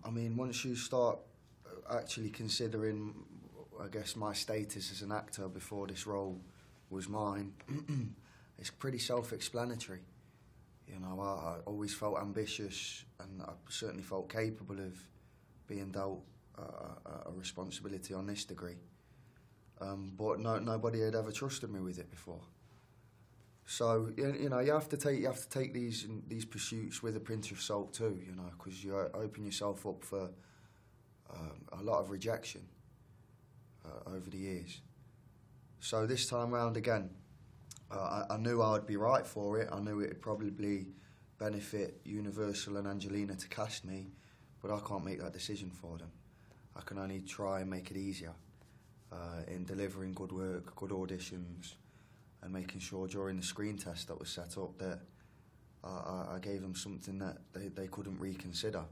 I mean, once you start actually considering, I guess, my status as an actor before this role was mine, it's pretty self-explanatory. You know, I always felt ambitious, and I certainly felt capable of being dealt a responsibility on this degree. But nobody had ever trusted me with it before. So you know, you have to take these pursuits with a pinch of salt too. You know, because you open yourself up for a lot of rejection over the years. So this time round again, I knew I would be right for it. I knew it would probably benefit Universal and Angelina to cast me, but I can't make that decision for them. I can only try and make it easier in delivering good work, good auditions, and making sure during the screen test that was set up that I gave them something that they couldn't reconsider.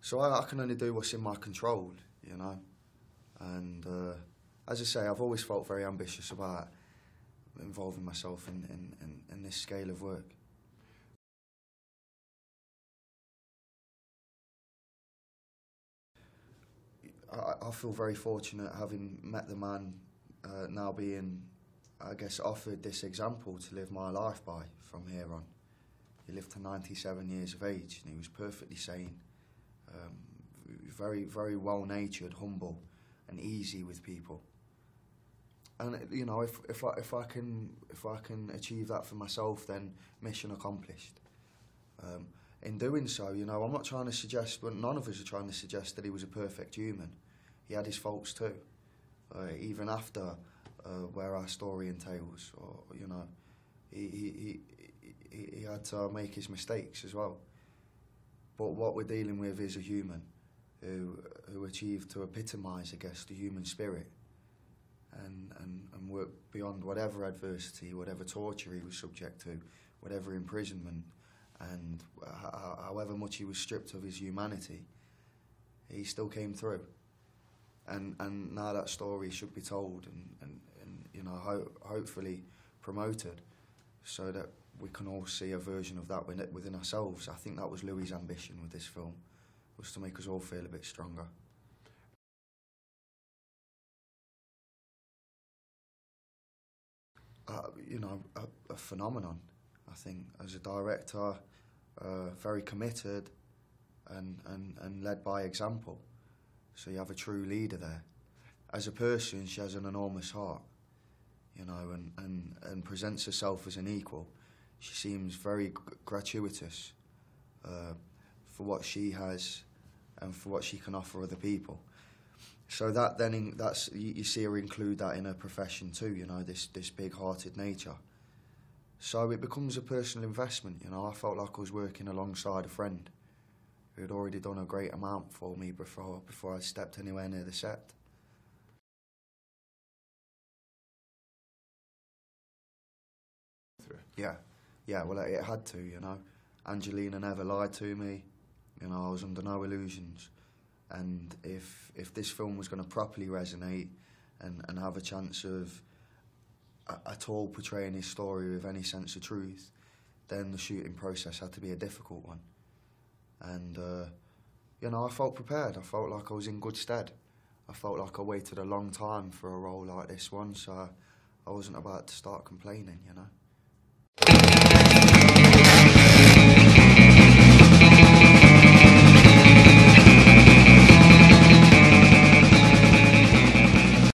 So I can only do what's in my control, you know. And as I say, I've always felt very ambitious about involving myself in this scale of work. I feel very fortunate having met the man, now being, I guess, offered this example to live my life by from here on. He lived to 97 years of age, and he was perfectly sane, very, very well-natured, humble, and easy with people. And you know, if I can achieve that for myself, then mission accomplished. In doing so, you know, I'm not trying to suggest, but none of us are trying to suggest that he was a perfect human. He had his faults too, even after where our story entails, or you know, he had to make his mistakes as well. But what we're dealing with is a human who achieved to epitomise, I guess, the human spirit, and work beyond whatever adversity, whatever torture he was subject to, whatever imprisonment, and however much he was stripped of his humanity, he still came through. And now that story should be told and you know, hopefully promoted, so that we can all see a version of that within ourselves. I think that was Louie's ambition with this film, was to make us all feel a bit stronger. You know, a phenomenon. I think as a director, very committed and led by example. So you have a true leader there. As a person, she has an enormous heart, you know, and presents herself as an equal. She seems very gratuitous for what she has and for what she can offer other people. So that then you see her include that in her profession too, you know, this big-hearted nature. So it becomes a personal investment, you know. I felt like I was working alongside a friend who had already done a great amount for me before I stepped anywhere near the set. Yeah, well, it had to, you know. Angelina never lied to me, you know, I was under no illusions. And if this film was going to properly resonate and have a chance of at all portraying his story with any sense of truth, then the shooting process had to be a difficult one. And, you know, I felt prepared. I felt like I was in good stead. I felt like I waited a long time for a role like this one, so I wasn't about to start complaining, you know.